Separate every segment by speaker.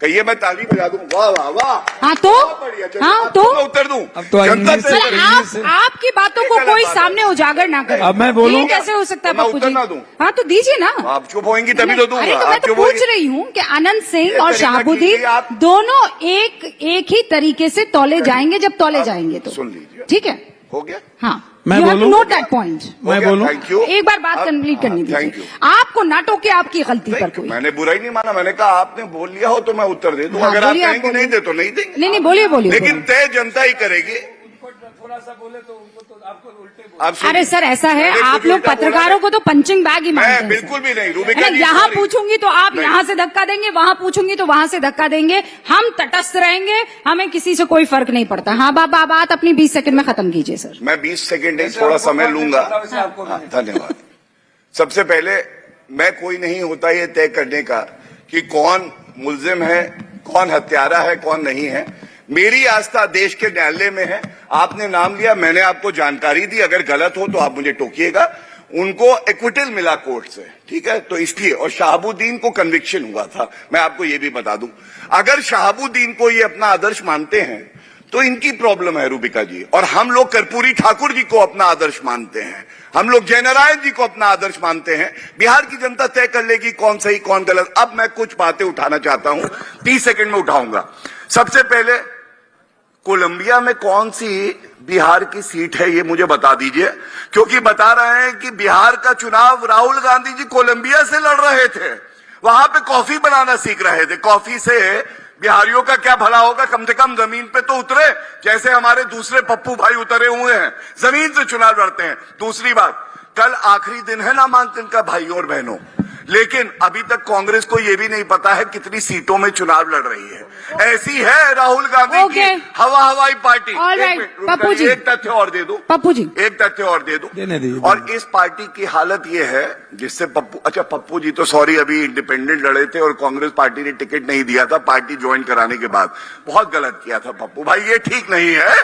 Speaker 1: कहिए मैं ताली बजा दूं। वाह वाह वाह।
Speaker 2: हाँ तो हाँ तो
Speaker 1: मैं उत्तर दूं।
Speaker 3: अब तो
Speaker 1: जनता से
Speaker 2: आपकी बातों को कोई सामने उजागर ना करे।
Speaker 3: अब मैं बोलूं?
Speaker 2: ये कैसे हो सकता है
Speaker 1: तो मैं
Speaker 2: पप्पू
Speaker 1: उत्तर
Speaker 2: जी?
Speaker 1: ना दूं?
Speaker 2: हाँ तो दीजिए ना।
Speaker 1: आप चुप होंगी तभी तो दूंगा।
Speaker 2: अरे तो मैं तो पूछ रही हूँ कि अनंत सिंह और शहाबुद्दीन दोनों एक ही तरीके से तौले जाएंगे जब तौले जाएंगे तो।
Speaker 1: सुन लीजिए,
Speaker 2: ठीक है,
Speaker 1: हो गया।
Speaker 2: हाँ
Speaker 3: मैं
Speaker 2: You have to
Speaker 3: बोलूं?
Speaker 2: note that point।
Speaker 3: मैं बोलूं?
Speaker 1: Thank you.
Speaker 2: एक बार बात कंप्लीट करनी
Speaker 1: थैंक
Speaker 2: दीजिए।
Speaker 1: यू।
Speaker 2: आपको ना टोके आपकी गलती पर कोई।
Speaker 1: मैंने बुरा ही नहीं माना, मैंने कहा आपने बोल लिया हो तो मैं उत्तर दे दूं।
Speaker 2: हाँ,
Speaker 1: अगर आप
Speaker 2: बोलिए, आप
Speaker 1: कहेंगे
Speaker 2: बोलिए।
Speaker 1: नहीं दे तो नहीं देंगे।
Speaker 2: नहीं बोलिए बोलिए।
Speaker 1: लेकिन तय जनता ही करेगी।
Speaker 3: थोड़ा सा बोले तो उनको तो आपको उल्टे
Speaker 1: आप सुनिए।
Speaker 2: अरे सर ऐसा है,
Speaker 1: मैंने
Speaker 2: आप
Speaker 1: कुछ
Speaker 2: लोग
Speaker 1: उल्टा बोला
Speaker 2: पत्रकारों को तो पंचिंग बैग ही मानते हैं।
Speaker 1: मैं बिल्कुल भी नहीं। रूबिका
Speaker 2: है ना,
Speaker 1: जी,
Speaker 2: यहाँ
Speaker 1: सॉरी।
Speaker 2: पूछूंगी तो आप
Speaker 1: नहीं।
Speaker 2: यहाँ से धक्का देंगे, वहाँ पूछूंगी तो वहाँ से धक्का देंगे। हम तटस्थ रहेंगे, हमें किसी से कोई फर्क नहीं पड़ता। हाँ बात अपनी 20 सेकंड में खत्म कीजिए सर।
Speaker 1: मैं 20 सेकंड नहीं, थोड़ा समय लूंगा। हाँ, धन्यवाद। सबसे पहले मैं कोई नहीं होता ये तय करने का कि कौन मुल्जिम है, कौन हत्यारा है, कौन नहीं है। मेरी आस्था देश के न्यायालय में है। आपने नाम लिया, मैंने आपको जानकारी दी, अगर गलत हो तो आप मुझे टोकिएगा। उनको एक्विटल मिला कोर्ट से, ठीक है, तो इसलिए। और शहाबुद्दीन को कन्विक्शन हुआ था, मैं आपको ये भी बता दूं। अगर शहाबुद्दीन को ये अपना आदर्श मानते हैं तो इनकी प्रॉब्लम है रूबिका जी। और हम लोग कर्पूरी ठाकुर जी को अपना आदर्श मानते हैं, हम लोग जयनारायण जी को अपना आदर्श मानते हैं। बिहार की जनता तय कर लेगी कौन सही कौन गलत। अब मैं कुछ बातें उठाना चाहता हूं, 30 सेकंड में उठाऊंगा। सबसे पहले कोलंबिया में कौन सी बिहार की सीट है ये मुझे बता दीजिए, क्योंकि बता रहे हैं कि बिहार का चुनाव राहुल गांधी जी कोलंबिया से लड़ रहे थे, वहां पे कॉफी बनाना सीख रहे थे। कॉफी से बिहारियों का क्या भला होगा, कम से कम जमीन पे तो उतरे, जैसे हमारे दूसरे पप्पू भाई उतरे हुए हैं, जमीन से चुनाव लड़ते हैं। दूसरी बात, कल आखिरी दिन है नामांकन का भाइयों और बहनों, लेकिन अभी तक कांग्रेस को यह भी नहीं पता है कितनी सीटों में चुनाव लड़ रही है। ऐसी है राहुल गांधी की हवाई पार्टी।
Speaker 2: पप्पू जी,
Speaker 1: एक तथ्य और दे दूं,
Speaker 2: पप्पू जी
Speaker 1: एक तथ्य और दे दूं।
Speaker 3: देने दीजिए।
Speaker 1: और इस पार्टी की हालत यह है जिससे पप्पू जी तो सॉरी अभी इंडिपेंडेंट लड़े थे और कांग्रेस पार्टी ने टिकट नहीं दिया था पार्टी ज्वाइन कराने के बाद। बहुत गलत किया था पप्पू भाई, ये ठीक नहीं है।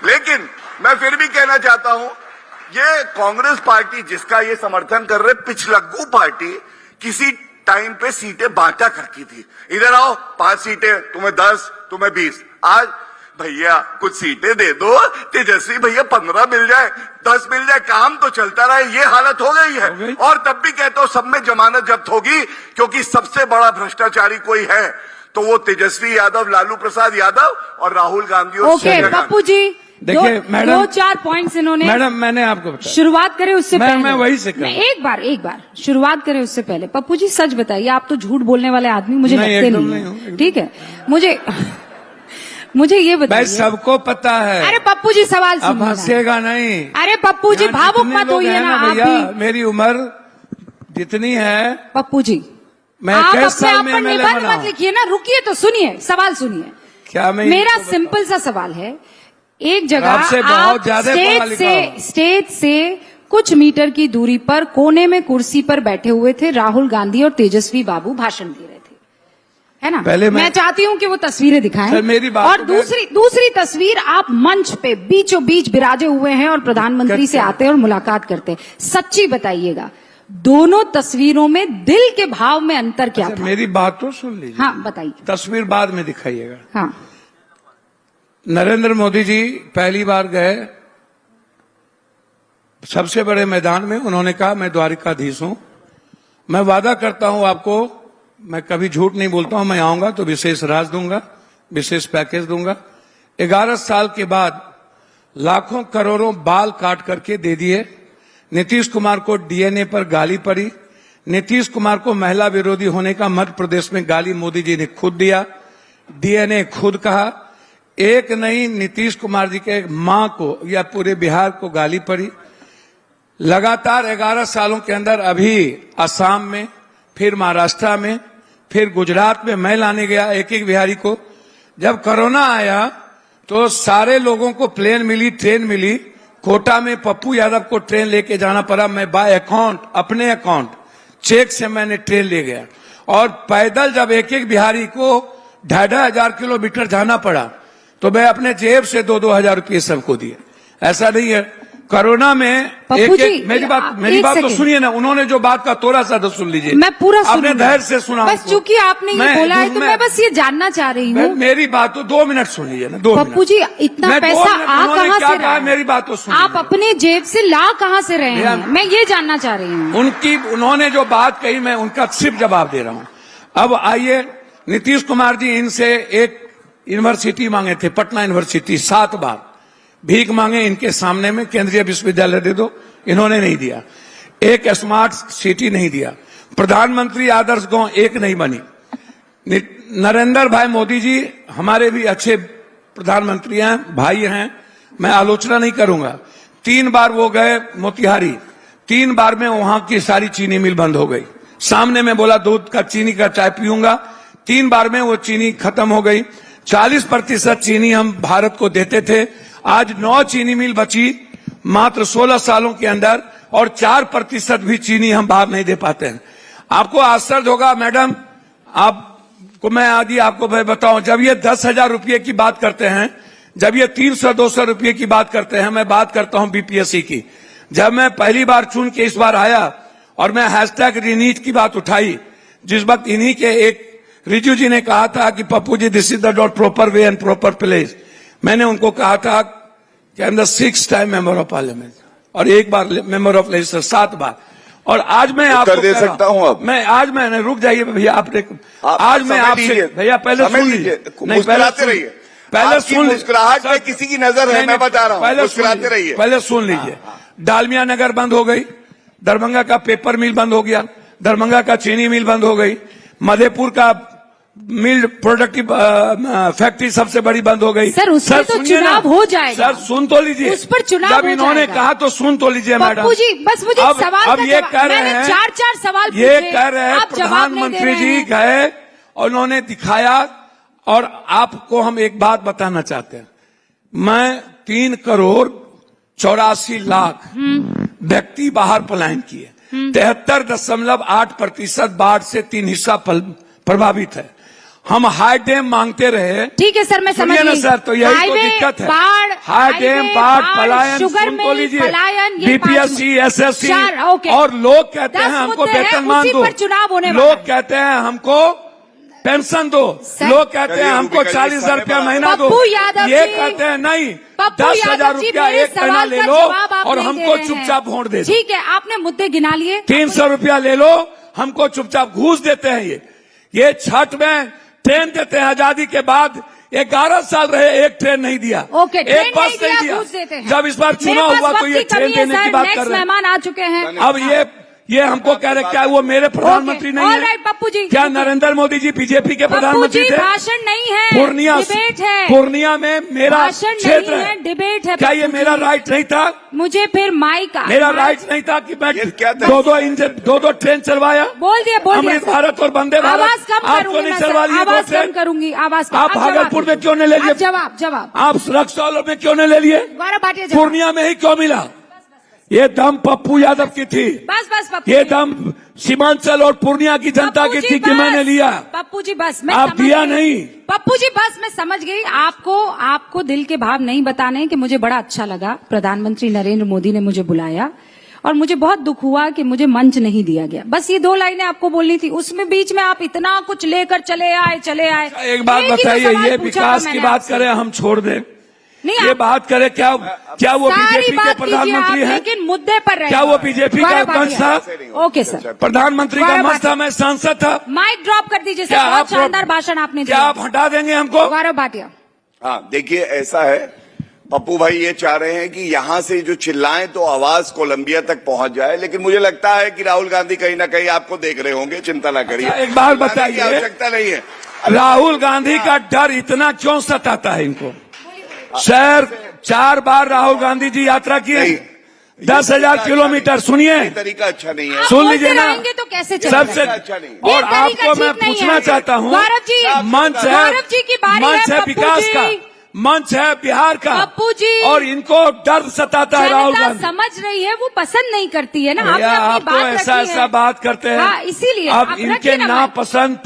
Speaker 1: लेकिन मैं फिर भी कहना चाहता हूं, ये कांग्रेस पार्टी जिसका ये समर्थन कर रहे, पिछलग्गू पार्टी किसी टाइम पे सीटें बांटा करती थी। इधर आओ 5 सीटें, तुम्हें 10, तुम्हें 20। आज भैया कुछ सीटें दे दो, तेजस्वी भैया 15 मिल जाए, 10 मिल जाए, काम तो चलता रहे। ये हालत हो गई है। और तब भी कहता हूं सब में जमानत जब्त होगी, क्योंकि सबसे बड़ा भ्रष्टाचारी कोई है तो वो तेजस्वी यादव, लालू प्रसाद यादव और राहुल गांधी।
Speaker 2: ओके पप्पू जी,
Speaker 3: देखिए मैडम,
Speaker 2: 2-4 पॉइंट्स इन्होंने।
Speaker 3: मैडम मैंने आपको बताया,
Speaker 2: शुरुआत करें उससे पहले।
Speaker 3: मैं वही से करूं।
Speaker 2: एक बार शुरुआत करें उससे पहले। पप्पू जी सच बताइए, आप तो झूठ बोलने वाले आदमी मुझे लगते नहीं है, ठीक है। मुझे ये बताइए।
Speaker 3: भाई सबको पता है।
Speaker 2: अरे पप्पू जी सवाल
Speaker 3: अब हंसेगा नहीं।
Speaker 2: अरे पप्पू जी भावुक मत होइए ना आप भी।
Speaker 3: मेरी उम्र जितनी है
Speaker 2: पप्पू जी,
Speaker 3: मैं
Speaker 2: आप
Speaker 3: कैसे
Speaker 2: अपने
Speaker 3: साल
Speaker 2: आप
Speaker 3: में
Speaker 2: पर
Speaker 3: एमएलए
Speaker 2: निबंध
Speaker 3: बना
Speaker 2: मत लिखिए ना, रुकिए तो सुनिए, सवाल सुनिए।
Speaker 3: क्या मैं
Speaker 2: मेरा सिंपल सा सवाल है, एक जगह
Speaker 3: आपसे बहुत ज्यादा पढ़ा लिखा हूं।
Speaker 2: स्टेज से कुछ मीटर की दूरी पर कोने में कुर्सी पर बैठे हुए थे राहुल गांधी और तेजस्वी बाबू भाषण दे रहे थे, है ना।
Speaker 3: पहले
Speaker 2: मैं चाहती हूं कि वो तस्वीरें दिखाएं।
Speaker 3: सर, मेरी बात
Speaker 2: और दूसरी तस्वीर, आप मंच पे बीचों बीच विराजे हुए हैं और प्रधानमंत्री से आते हैं और मुलाकात करते हैं। सच्ची बताइएगा, दोनों तस्वीरों में दिल के भाव में अंतर क्या था?
Speaker 3: मेरी बात तो सुन लीजिए।
Speaker 2: हाँ बताइए।
Speaker 3: तस्वीर बाद में दिखाइएगा।
Speaker 2: हाँ,
Speaker 3: नरेंद्र मोदी जी पहली बार गए सबसे बड़े मैदान में, उन्होंने कहा मैं द्वारिकाधीश हूं, मैं वादा करता हूं आपको, मैं कभी झूठ नहीं बोलता हूं, मैं आऊंगा तो विशेष राज दूंगा, विशेष पैकेज दूंगा। 11 साल के बाद लाखों करोड़ों बाल काट करके दे दिए। नीतीश कुमार को डीएनए पर गाली पड़ी, नीतीश कुमार को महिला विरोधी होने का मध्य प्रदेश में गाली मोदी जी ने खुद दिया, डीएनए खुद कहा। एक नहीं, नीतीश कुमार जी के मां को या पूरे बिहार को गाली पड़ी। लगातार 11 सालों के अंदर अभी असम में, फिर महाराष्ट्र में, फिर गुजरात में मैं लाने गया एक एक बिहारी को। जब कोरोना आया तो सारे लोगों को प्लेन मिली, ट्रेन मिली। कोटा में पप्पू यादव को ट्रेन लेके जाना पड़ा, मैं बाय अकाउंट, अपने अकाउंट चेक से मैंने ट्रेन ले गया। और पैदल जब एक एक बिहारी को 2,500 किलोमीटर जाना पड़ा तो मैं अपने जेब से 2-2 हजार रुपये सबको दिए। ऐसा नहीं है कोरोना में
Speaker 2: पप्पू जी,
Speaker 3: मेरी
Speaker 2: एक
Speaker 3: बात तो
Speaker 2: सेकंड।
Speaker 3: सुनिए ना, उन्होंने जो बात का थोड़ा सा तो सुन लीजिए।
Speaker 2: मैं पूरा
Speaker 3: आपने
Speaker 2: सुनूंगी।
Speaker 3: धैर्य से सुना
Speaker 2: बस
Speaker 3: हमको।
Speaker 2: चूंकि आपने ये बोला है तो मैं बस ये जानना चाह रही हूँ।
Speaker 3: मेरी बात तो 2 मिनट सुन लीजिए ना, 2 मिनट।
Speaker 2: पप्पू जी, इतना
Speaker 3: मैं 2
Speaker 2: पैसा
Speaker 3: मिनट,
Speaker 2: आ
Speaker 3: उन्होंने
Speaker 2: कहाँ
Speaker 3: क्या
Speaker 2: से
Speaker 3: कहा,
Speaker 2: रहा है?
Speaker 3: मेरी बात तो सुन
Speaker 2: आप
Speaker 3: लीजिए।
Speaker 2: अपने जेब से ला कहाँ से रहे
Speaker 3: भैया,
Speaker 2: हैं, मैं ये जानना चाह रही हूँ।
Speaker 3: उन्होंने जो बात कही मैं उनका सिर्फ जवाब दे रहा हूँ। अब आइए, नीतीश कुमार जी इनसे एक यूनिवर्सिटी मांगे थे, पटना यूनिवर्सिटी, 7 बार भीख मांगे इनके सामने में, केंद्रीय विश्वविद्यालय दे दो, इन्होंने नहीं दिया। एक स्मार्ट सिटी नहीं दिया। प्रधानमंत्री आदर्श गांव एक नहीं बनी। नरेंद्र भाई मोदी जी हमारे भी अच्छे प्रधानमंत्री हैं, भाई हैं, मैं आलोचना नहीं करूंगा। 3 बार वो गए मोतिहारी, 3 बार में वहां की सारी चीनी मिल बंद हो गई। सामने में बोला दूध का चीनी का चाय पीऊंगा, 3 बार में वो चीनी खत्म हो गई। 40% चीनी हम भारत को देते थे, आज 9 चीनी मिल बची मात्र 16 सालों के अंदर, और 4% भी चीनी हम बाहर नहीं दे पाते हैं। आपको आश्चर्य होगा मैडम, आपको मैं आदि आपको मैं बताऊं, जब ये 10,000 रुपये की बात करते हैं, जब ये 300-200 रुपये की बात करते हैं, मैं बात करता हूं बीपीएससी की। जब मैं पहली बार चुन के इस बार आया और मैं हैशटैग रीनीट की बात उठाई, जिस वक्त इन्हीं के एक रिजू जी ने कहा था कि Pappu ji this is the not proper way and proper place, मैंने उनको कहा था कि I am the 6th time member of parliament और 1 बार मेंबर ऑफ लेजिस्लेचर, 7 बार। और आज मैं आपको
Speaker 1: दे सकता हूं। अब
Speaker 3: मैं आज मैंने रुक जाइए भैया, आपने आज मैं आपसे भैया पहले सुन लीजिए, नहीं
Speaker 1: मुस्कुराते रहिए,
Speaker 3: पहले सुन,
Speaker 1: मुस्कुराहट में किसी की नजर है, मैं बता रहा हूँ, मुस्कुराते रहिए।
Speaker 3: पहले सुन लीजिए। डालमिया नगर बंद हो गई, दरभंगा का पेपर मिल बंद हो गया, दरभंगा का चीनी मिल बंद हो गई, मधेपुर का मिल प्रोडक्टिव फैक्ट्री सबसे बड़ी बंद हो गई।
Speaker 2: सर, उस पर तो
Speaker 3: सुनिए ना,
Speaker 2: चुनाव हो जाएगा।
Speaker 3: सर सुन तो लीजिए,
Speaker 2: उस पर चुनाव
Speaker 3: जब
Speaker 2: हो
Speaker 3: इन्होंने
Speaker 2: जाएगा।
Speaker 3: कहा तो सुन तो लीजिए मैडम।
Speaker 2: पप्पू जी, बस मुझे
Speaker 3: अब
Speaker 2: सवाल का
Speaker 3: ये
Speaker 2: जवाब-
Speaker 3: कह रहे
Speaker 2: मैंने
Speaker 3: हैं,
Speaker 2: 4 सवाल
Speaker 3: ये
Speaker 2: पूछे,
Speaker 3: कह रहे हैं
Speaker 2: आप जवाब नहीं दे
Speaker 3: प्रधानमंत्री
Speaker 2: रहे
Speaker 3: जी
Speaker 2: हैं।
Speaker 3: गए और उन्होंने दिखाया, और आपको हम एक बात बताना चाहते हैं, मैं 3,84,00,000 व्यक्ति बाहर पलायन किए, 73.8% बाढ़ से 3 हिस्सा प्रभावित है। हम हाई डैम मांगते रहे।
Speaker 2: ठीक है सर, मैं समझ
Speaker 3: सुनिए ना
Speaker 2: गई।
Speaker 3: सर, तो यही तो
Speaker 2: हाईवे,
Speaker 3: दिक्कत है।
Speaker 2: बाढ़,
Speaker 3: हाई डैम, बाढ़, पलायन,
Speaker 2: शुगर
Speaker 3: सुन तो
Speaker 2: मिल,
Speaker 3: लीजिए,
Speaker 2: पलायन, ये
Speaker 3: बीपीएससी, एसएससी,
Speaker 2: 4, ओके।
Speaker 3: और लोग कहते
Speaker 2: 10
Speaker 3: हैं हमको
Speaker 2: मुद्दे हैं,
Speaker 3: वेतन मान
Speaker 2: उसी
Speaker 3: दो,
Speaker 2: पर चुनाव होने वाला
Speaker 3: लोग
Speaker 2: है।
Speaker 3: कहते हैं हमको पेंशन दो,
Speaker 2: सर-
Speaker 3: लोग कहते हैं हमको
Speaker 1: चलिए,
Speaker 3: 40,000 रुपया महीना दो,
Speaker 2: पप्पू यादव
Speaker 3: ये
Speaker 2: जी,
Speaker 3: कहते हैं नहीं
Speaker 2: पप्पू
Speaker 3: 10,000
Speaker 2: यादव जी,
Speaker 3: रुपया
Speaker 2: मेरे
Speaker 3: एक महीना
Speaker 2: सवाल
Speaker 3: ले
Speaker 2: का
Speaker 3: लो
Speaker 2: जवाब आप
Speaker 3: और
Speaker 2: नहीं दे
Speaker 3: हमको
Speaker 2: रहे हैं।
Speaker 3: चुपचाप वोट दे दो।
Speaker 2: ठीक है, आपने मुद्दे गिना लिए।
Speaker 3: 300 रुपया ले लो, हमको चुपचाप घूस देते हैं। ये छठ में ट्रेन देते हैं, आजादी के बाद 11 साल रहे, एक ट्रेन नहीं दिया,
Speaker 2: ओके, ट्रेन
Speaker 3: एक बस
Speaker 2: नहीं
Speaker 3: नहीं
Speaker 2: दिया, घूस देते हैं।
Speaker 3: जब इस बार
Speaker 2: मेरे
Speaker 3: चुनाव
Speaker 2: पास
Speaker 3: हुआ तो
Speaker 2: वक्त
Speaker 3: ये
Speaker 2: की कमी
Speaker 3: ट्रेन
Speaker 2: है
Speaker 3: देने की
Speaker 2: सर,
Speaker 3: बात
Speaker 2: नेक्स्ट
Speaker 3: कर रहे हैं।
Speaker 2: मेहमान आ चुके हैं।
Speaker 3: अब ये हमको कह रहे क्या वो मेरे प्रधानमंत्री नहीं
Speaker 2: ऑल
Speaker 3: है?
Speaker 2: राइट पप्पू जी,
Speaker 3: क्या नरेंद्र मोदी जी बीजेपी के
Speaker 2: पप्पू
Speaker 3: प्रधानमंत्री
Speaker 2: जी,
Speaker 3: थे?
Speaker 2: भाषण नहीं है,
Speaker 3: पूर्णिया,
Speaker 2: डिबेट है।
Speaker 3: पूर्णिया में मेरा
Speaker 2: भाषण
Speaker 3: क्षेत्र
Speaker 2: नहीं है, डिबेट है।
Speaker 3: क्या ये
Speaker 2: पप्पू
Speaker 3: मेरा
Speaker 2: जी।
Speaker 3: राइट नहीं था?
Speaker 2: मुझे फिर माइक
Speaker 3: मेरा राइट नहीं था कि मैं
Speaker 1: ये क्या था?
Speaker 3: दो ट्रेन चलवाया?
Speaker 2: बोल दिया
Speaker 3: अमृत
Speaker 2: सर।
Speaker 3: भारत और वंदे भारत
Speaker 2: आवाज कम
Speaker 3: आपको
Speaker 2: करूंगी
Speaker 3: नहीं
Speaker 2: मैं
Speaker 3: चलवा
Speaker 2: सर,
Speaker 3: लिए?
Speaker 2: आवाज
Speaker 3: दो ट्रेन?
Speaker 2: कम करूंगी, आवाज कम।
Speaker 3: आप
Speaker 2: अब जवाब
Speaker 3: भागलपुर में
Speaker 2: दीजिए।
Speaker 3: क्यों नहीं ले लिए?
Speaker 2: अब जवाब
Speaker 3: आप रक्सौल में क्यों नहीं ले लिए?
Speaker 2: गौरव भाटिया जवाब।
Speaker 3: पूर्णिया में ही क्यों मिला? ये दम पप्पू यादव की थी,
Speaker 2: बस पप्पू
Speaker 3: ये
Speaker 2: जी।
Speaker 3: दम सीमांचल और पूर्णिया की जनता
Speaker 2: पप्पू
Speaker 3: की
Speaker 2: जी,
Speaker 3: थी कि
Speaker 2: बस।
Speaker 3: मैंने लिया।
Speaker 2: पप्पू जी बस, मैं
Speaker 3: आप
Speaker 2: समझ
Speaker 3: दिया
Speaker 2: गई।
Speaker 3: नहीं।
Speaker 2: पप्पू जी बस, मैं समझ गई। आपको दिल के भाव नहीं बताने कि मुझे बड़ा अच्छा लगा, प्रधानमंत्री नरेंद्र मोदी ने मुझे बुलाया और मुझे बहुत दुख हुआ कि मुझे मंच नहीं दिया गया। बस ये 2 लाइनें आपको बोलनी थी, उसमें बीच में आप इतना कुछ लेकर चले आए।
Speaker 3: एक बात
Speaker 2: ही तो
Speaker 3: बताइए,
Speaker 2: सवाल
Speaker 3: ये
Speaker 2: पूछा था
Speaker 3: विकास की
Speaker 2: मैंने
Speaker 3: बात
Speaker 2: आपसे।
Speaker 3: करें, हम छोड़ दें,
Speaker 2: नहीं,
Speaker 3: ये
Speaker 2: आप
Speaker 3: बात करें, क्या वो
Speaker 2: सारी
Speaker 3: बीजेपी के
Speaker 2: बात कीजिए
Speaker 3: प्रधानमंत्री
Speaker 2: आप,
Speaker 3: हैं?
Speaker 2: लेकिन मुद्दे पर रहे।
Speaker 3: क्या वो बीजेपी का मंच था?
Speaker 2: ओके सर,
Speaker 3: प्रधानमंत्री का मंच था, मैं सांसद था।
Speaker 2: माइक ड्रॉप कर दीजिए सर,
Speaker 3: क्या
Speaker 2: बहुत
Speaker 3: आप
Speaker 2: शानदार भाषण आपने
Speaker 3: क्या
Speaker 2: दिया।
Speaker 3: आप हटा देंगे हमको?
Speaker 2: गौरव भाटिया,
Speaker 1: हाँ, देखिए ऐसा है, पप्पू भाई ये चाह रहे हैं कि यहां से जो चिल्लाएं तो आवाज कोलंबिया तक पहुंच जाए, लेकिन मुझे लगता है कि राहुल गांधी कहीं ना कहीं आपको देख रहे होंगे, चिंता ना करिए।
Speaker 3: एक बात
Speaker 1: चिल्लाने की
Speaker 3: बताइए,
Speaker 1: आवश्यकता नहीं है।
Speaker 3: राहुल गांधी का डर इतना क्यों सताता है इनको? सर 4 बार राहुल गांधी जी यात्रा किए,
Speaker 1: नहीं,
Speaker 3: 10,000 किलोमीटर। सुनिए,
Speaker 1: तरीका अच्छा नहीं है।
Speaker 3: सुन लीजिए ना,
Speaker 2: रहेंगे तो कैसे चलेगा?
Speaker 3: सबसे
Speaker 1: अच्छा नहीं।
Speaker 3: और
Speaker 2: ये तरीका
Speaker 3: आपको मैं
Speaker 2: ठीक नहीं
Speaker 3: पूछना
Speaker 2: है।
Speaker 3: चाहता हूँ,
Speaker 2: गौरव जी,
Speaker 3: मंच है,
Speaker 2: गौरव जी की बारी
Speaker 3: मंच है
Speaker 2: पप्पू
Speaker 3: विकास
Speaker 2: जी।
Speaker 3: का, मंच है बिहार का,
Speaker 2: पप्पू जी,
Speaker 3: और इनको डर सताता है राहुल
Speaker 2: जनता
Speaker 3: गांधी।
Speaker 2: समझ रही है, वो पसंद नहीं करती है ना। आपने
Speaker 3: भैया,
Speaker 2: अपनी
Speaker 3: आप तो
Speaker 2: बात
Speaker 3: ऐसा
Speaker 2: रखी है।
Speaker 3: ऐसा बात करते हैं।
Speaker 2: हाँ, इसीलिए
Speaker 3: अब
Speaker 2: आप
Speaker 3: इनके
Speaker 2: रखिए ना
Speaker 3: ना
Speaker 2: बात।
Speaker 3: पसंद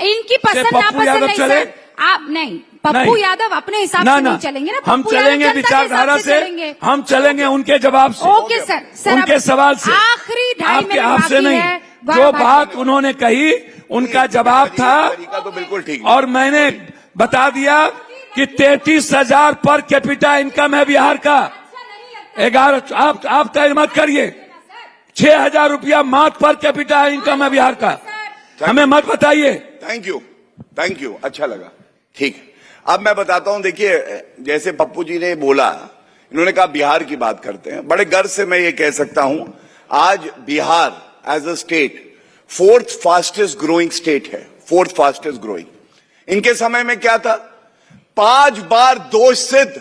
Speaker 2: इनकी
Speaker 3: से
Speaker 2: पसंद
Speaker 3: पप्पू
Speaker 2: नापसंद
Speaker 3: यादव
Speaker 2: नहीं
Speaker 3: चले।
Speaker 2: सर, आप नहीं, पप्पू
Speaker 3: नहीं।
Speaker 2: यादव अपने हिसाब
Speaker 3: ना
Speaker 2: से
Speaker 3: ना
Speaker 2: नहीं चलेंगे ना,
Speaker 3: हम
Speaker 2: पप्पू यादव
Speaker 3: चलेंगे
Speaker 2: जनता के हिसाब
Speaker 3: विचारधारा से,
Speaker 2: चलेंगे।
Speaker 3: हम चलेंगे उनके जवाब से,
Speaker 2: ओके सर, सर
Speaker 3: उनके
Speaker 2: अब
Speaker 3: सवाल से,
Speaker 2: आखिरी 2.5
Speaker 3: आपके
Speaker 2: मिनट
Speaker 3: आपसे
Speaker 2: बाकी
Speaker 3: नहीं।
Speaker 2: है।
Speaker 3: जो
Speaker 2: गौरव
Speaker 3: बात
Speaker 2: भाटिया।
Speaker 3: उन्होंने कही उनका जवाब था,
Speaker 1: तरीका तो बिल्कुल ठीक है।
Speaker 3: और मैंने बता दिया कि 33,000 पर कैपिटा इनकम है बिहार का। 11 आप तय मत करिए, 6,000 रुपया मात्र पर कैपिटा इनकम है बिहार का। हमें मत बताइए।
Speaker 1: थैंक यू, अच्छा लगा, ठीक है। अब मैं बताता हूं, देखिए जैसे पप्पू जी ने बोला, इन्होंने कहा बिहार की बात करते हैं। बड़े गर्व से मैं ये कह सकता हूं, आज Bihar as a state 4th fastest growing state है, 4th फास्टेस्ट ग्रोइंग। इनके समय में क्या था, 5 बार दोष सिद्ध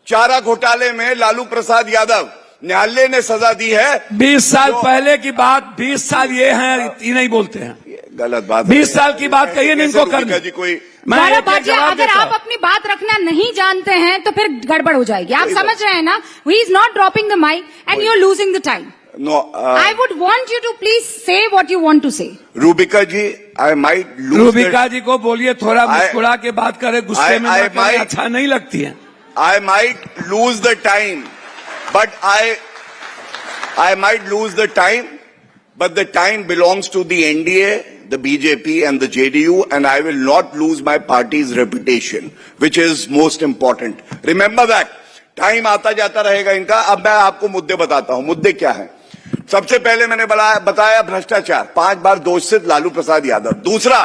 Speaker 1: चारा घोटाले में लालू प्रसाद यादव, न्यायालय ने सजा दी है।
Speaker 3: 20 साल पहले की बात, 20 साल ये हैं, ये नहीं बोलते हैं।
Speaker 1: गलत बात,
Speaker 3: 20 साल की बात कहिए नहीं इनको करनी
Speaker 1: जी। कोई
Speaker 3: मैं
Speaker 2: गौरव
Speaker 3: एक-एक
Speaker 2: भाटिया,
Speaker 3: जवाब
Speaker 2: अगर
Speaker 3: देता
Speaker 2: आप
Speaker 3: हूं।
Speaker 2: अपनी बात रखना नहीं जानते हैं तो फिर गड़बड़ हो जाएगी। आप समझ रहे हैं ना, he is not dropping the mic and you are losing the time.
Speaker 1: No,
Speaker 2: I would want you to please say what you want to say.
Speaker 1: Rubika ji, I might lose,
Speaker 3: Rubika ji को बोलिए थोड़ा मुस्कुरा के बात करे, गुस्से में ना करे, अच्छा नहीं लगती है।
Speaker 1: I might lose the time, but I might lose the time, but the time belongs to the NDA, the BJP and the JDU, and I will not lose my party's reputation, which is most important. Remember that. Time आता जाता रहेगा इनका। अब मैं आपको मुद्दे बताता हूं, मुद्दे क्या हैं। सबसे पहले मैंने बताया भ्रष्टाचार, 5 बार दोषित लालू प्रसाद यादव। दूसरा,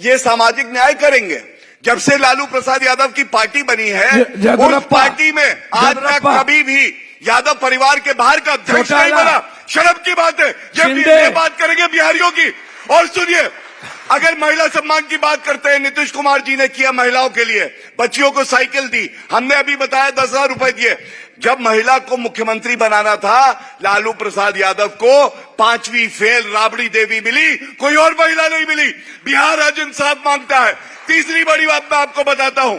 Speaker 1: ये सामाजिक न्याय करेंगे। जब से लालू प्रसाद यादव की पार्टी बनी है, उस पार्टी में आज तक कभी भी यादव परिवार के बाहर का अध्यक्ष नहीं बना। शर्म की बात है। ये बात करेंगे बिहारियों की। और सुनिए, अगर महिला सम्मान की बात करते हैं, नीतीश कुमार जी ने किया महिलाओं के लिए, बच्चियों को साइकिल दी। हमने अभी बताया 10,000 रुपए दिए। जब महिला को मुख्यमंत्री बनाना था, लालू प्रसाद यादव को 5वीं फेल राबड़ी देवी मिली, कोई और महिला नहीं मिली। बिहार आज इंसाफ मांगता है। तीसरी बड़ी बात मैं आपको बताता हूं,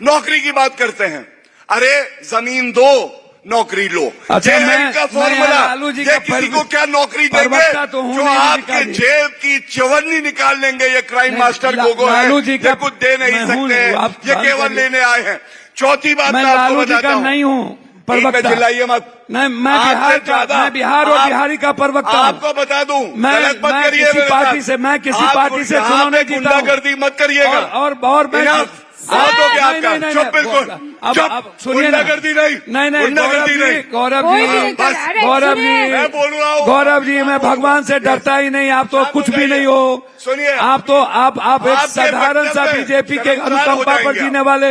Speaker 1: नौकरी की बात करते हैं। अरे जमीन दो, नौकरी लो।
Speaker 3: अच्छा,
Speaker 1: इनका फॉर्मूला, ये किसी को क्या नौकरी देंगे
Speaker 3: तो
Speaker 1: जो आपके जेब की चवन्नी निकाल लेंगे। ये क्राइम मास्टर गोगो है, ये कुछ दे नहीं सकते, ये केवल लेने आए हैं। चौथी बात मैं आपको बताता हूं,
Speaker 3: नहीं हूँ प्रवक्ता,
Speaker 1: चिल्लाइए मत।
Speaker 3: नहीं, मैं बिहार और बिहारी का प्रवक्ता हूं।
Speaker 1: आपको बता दूं,
Speaker 3: मैं किसी पार्टी से चुनाव नहीं जीता हूं।
Speaker 1: गुंडागर्दी मत करिएगा।
Speaker 3: और
Speaker 1: चुप, बिल्कुल चुप।
Speaker 3: सुनिए,
Speaker 1: गुंडागर्दी नहीं, गुंडागर्दी नहीं।
Speaker 3: गौरव जी,
Speaker 1: मैं बोल रहा हूँ,
Speaker 3: गौरव जी, मैं भगवान से डरता ही नहीं। आप तो कुछ भी नहीं हो।
Speaker 1: सुनिए,
Speaker 3: आप एक साधारण सा बीजेपी के अनुकंपा पर जीने वाले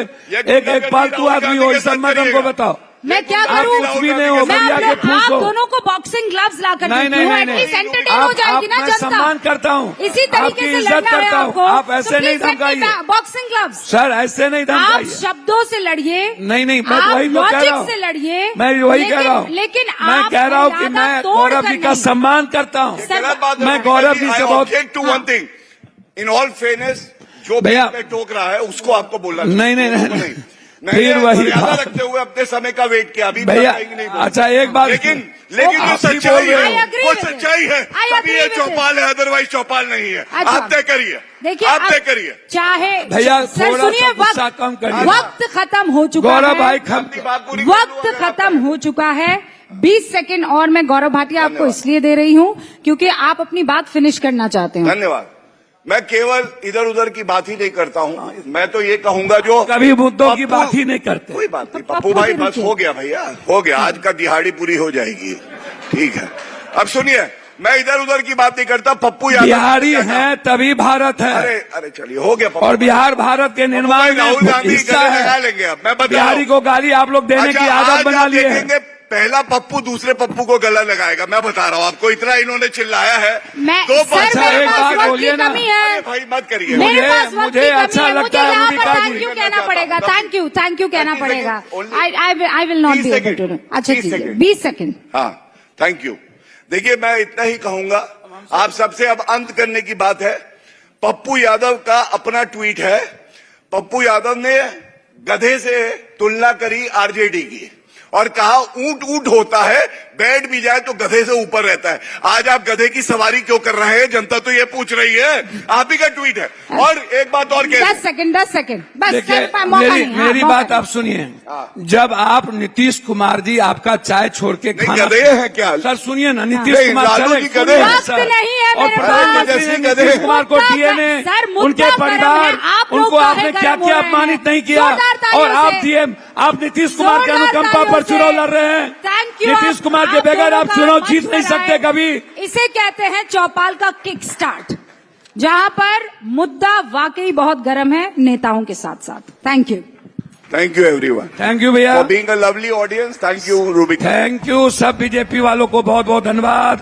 Speaker 3: एक पालतू आदमी हो। इस सम्मत हमको बताओ,
Speaker 2: मैं क्या करूं?
Speaker 3: कुछ भी नहीं हो।
Speaker 2: मैं
Speaker 3: भैया के
Speaker 2: आप
Speaker 3: फूस हो।
Speaker 2: दोनों को बॉक्सिंग ग्लव्स ला कर देती हूं, एटलीस्ट एंटरटेन हो जाएगी ना
Speaker 3: मैं
Speaker 2: जनता।
Speaker 3: सम्मान करता हूं,
Speaker 2: इसी तरीके
Speaker 3: आपकी
Speaker 2: से
Speaker 3: इज्जत
Speaker 2: लड़ना है
Speaker 3: करता हूं।
Speaker 2: आपको।
Speaker 3: आप ऐसे नहीं धमकाइए।
Speaker 2: बॉक्सिंग ग्लव्स
Speaker 3: सर, ऐसे नहीं
Speaker 2: आप
Speaker 3: धमकाइए।
Speaker 2: शब्दों से लड़िए।
Speaker 3: नहीं, मैं
Speaker 2: आप
Speaker 3: वही तो कह रहा
Speaker 2: लॉजिक
Speaker 3: हूं।
Speaker 2: से लड़िए।
Speaker 3: मैं वही कह रहा हूं।
Speaker 2: लेकिन
Speaker 3: मैं
Speaker 2: आप
Speaker 3: कह रहा हूं कि मैं
Speaker 2: तोड़
Speaker 3: गौरव
Speaker 2: कर
Speaker 3: जी का
Speaker 2: नहीं।
Speaker 3: सम्मान करता हूं। मैं गौरव जी से बहुत
Speaker 1: one thing, in all fairness, जो
Speaker 3: भैया
Speaker 1: टोक रहा है उसको आपको बोलना
Speaker 3: नहीं।
Speaker 1: फिर वही रखते हुए अपने समय का वेट किया। अभी
Speaker 3: भैया,
Speaker 1: नहीं
Speaker 3: अच्छा एक बात,
Speaker 1: लेकिन जो सच्चाई है वो सच्चाई है। कभी ये चौपाल है, अदरवाइज चौपाल नहीं है। आप तय करिए,
Speaker 2: देखिए,
Speaker 1: आप तय करिए।
Speaker 2: चाहे
Speaker 3: भैया
Speaker 2: सर
Speaker 3: थोड़ा
Speaker 2: सुनिए,
Speaker 3: सा गुस्सा कम करिए।
Speaker 2: वक्त खत्म हो चुका
Speaker 3: गौरव
Speaker 2: है।
Speaker 3: भाई,
Speaker 2: वक्त खत्म हो चुका है। 20 सेकंड और मैं गौरव भाटिया आपको इसलिए दे रही हूं क्योंकि आप अपनी बात फिनिश करना चाहते हो।
Speaker 1: धन्यवाद। मैं केवल इधर उधर की बात ही नहीं करता हूं। मैं तो ये कहूंगा, जो
Speaker 3: कभी मुद्दों की बात ही नहीं करते।
Speaker 1: कोई बात नहीं पप्पू भाई, बस हो गया भैया, हो गया। आज का दिहाड़ी पूरी हो जाएगी, ठीक है। अब सुनिए, मैं इधर उधर की बात नहीं करता। पप्पू यादव
Speaker 3: बिहारी हैं तभी भारत है।
Speaker 1: अरे चलिए, हो गया।
Speaker 3: और बिहार भारत के निर्माण में
Speaker 1: राहुल गांधी
Speaker 3: हिस्सा
Speaker 1: लगा
Speaker 3: है।
Speaker 1: लेंगे। अब मैं बता
Speaker 3: बिहारी को गाली आप लोग देने की आदत बना लिए हैं।
Speaker 1: पहला पप्पू दूसरे पप्पू को गला लगाएगा। मैं बता रहा हूँ आपको, इतना इन्होंने चिल्लाया है।
Speaker 2: मैं
Speaker 1: दो
Speaker 2: सर, मेरे पास
Speaker 3: बात
Speaker 2: वक्त
Speaker 3: बोलिए
Speaker 2: की
Speaker 3: ना।
Speaker 2: कमी है।
Speaker 1: अरे भाई मत करिए।
Speaker 2: मेरे पास वक्त
Speaker 3: मुझे
Speaker 2: की कमी
Speaker 3: अच्छा
Speaker 2: है।
Speaker 3: लगता है
Speaker 2: मुझे यहाँ
Speaker 3: रूबिका
Speaker 2: पर
Speaker 3: जी।
Speaker 2: थैंक यू कहना पड़ेगा। थैंक यू कहना
Speaker 1: 30
Speaker 2: पड़ेगा।
Speaker 1: Second,
Speaker 2: I will not
Speaker 1: 30
Speaker 2: be able to.
Speaker 1: Second,
Speaker 2: अच्छा
Speaker 1: 30
Speaker 2: ठीक है,
Speaker 1: सेकंड।
Speaker 2: 20 सेकंड।
Speaker 1: हाँ, थैंक यू। देखिए, मैं इतना ही कहूंगा। आप सबसे अब अंत करने की बात है। पप्पू यादव का अपना ट्वीट है। पप्पू यादव ने गधे से तुलना करी आरजेडी की, और कहा ऊंट ऊंट होता है, बैठ भी जाए तो गधे से ऊपर रहता है। आज आप गधे की सवारी क्यों कर रहे हैं, जनता तो ये पूछ रही है। आप ही का ट्वीट है। और एक बात और कह
Speaker 2: 10 सेकंड बस
Speaker 3: देखिए,
Speaker 2: सर, मौका नहीं, हाँ,
Speaker 3: मेरी
Speaker 2: मौका
Speaker 3: बात
Speaker 2: नहीं।
Speaker 3: आप सुनिए। जब आप नीतीश कुमार जी आपका चाय छोड़ के
Speaker 1: नहीं,
Speaker 3: खाना
Speaker 1: गधे हैं क्या?
Speaker 3: सर सुनिए ना, नीतीश
Speaker 1: नहीं,
Speaker 3: कुमार
Speaker 1: लालू
Speaker 3: चले,
Speaker 1: जी गधे हैं।
Speaker 3: सुनिए
Speaker 2: वक्त
Speaker 3: सर।
Speaker 2: नहीं है
Speaker 3: और
Speaker 2: मेरे
Speaker 3: प्रधानमंत्री
Speaker 1: पास।
Speaker 3: ने
Speaker 1: गधे
Speaker 3: नीतीश
Speaker 1: हैं।
Speaker 3: कुमार को
Speaker 2: मुद्दा
Speaker 3: दिए ने
Speaker 2: सर, मुद्दा
Speaker 3: उनके
Speaker 2: गर्म
Speaker 3: परिवार,
Speaker 2: है। आप लोग
Speaker 3: उनको
Speaker 2: काहे
Speaker 3: आपने
Speaker 2: गर्म
Speaker 3: क्या
Speaker 2: हो
Speaker 3: किया,
Speaker 2: रहे हैं?
Speaker 3: अपमानित नहीं किया।
Speaker 2: जोरदार तालियों
Speaker 3: और आप
Speaker 2: से।
Speaker 3: दिए, आप नीतीश कुमार के
Speaker 2: जोरदार
Speaker 3: अनुकंपा
Speaker 2: तालियों
Speaker 3: पर
Speaker 2: से।
Speaker 3: चुनाव लड़ रहे हैं।
Speaker 2: Thank you,
Speaker 3: नीतीश कुमार के
Speaker 2: आप
Speaker 3: बगैर
Speaker 2: दोनों
Speaker 3: आप
Speaker 2: का
Speaker 3: चुनाव
Speaker 2: मंच
Speaker 3: जीत नहीं
Speaker 2: पर
Speaker 3: सकते
Speaker 2: आए।
Speaker 3: कभी।
Speaker 2: इसे कहते हैं चौपाल का किक स्टार्ट, जहां पर मुद्दा वाकई बहुत गर्म है नेताओं के साथ साथ। Thank you.
Speaker 1: Thank you everyone
Speaker 3: thank you भैया,
Speaker 1: for being a lovely audience. Thank you Rubik.
Speaker 3: Thank you. सब बीजेपी वालों को बहुत बहुत धन्यवाद।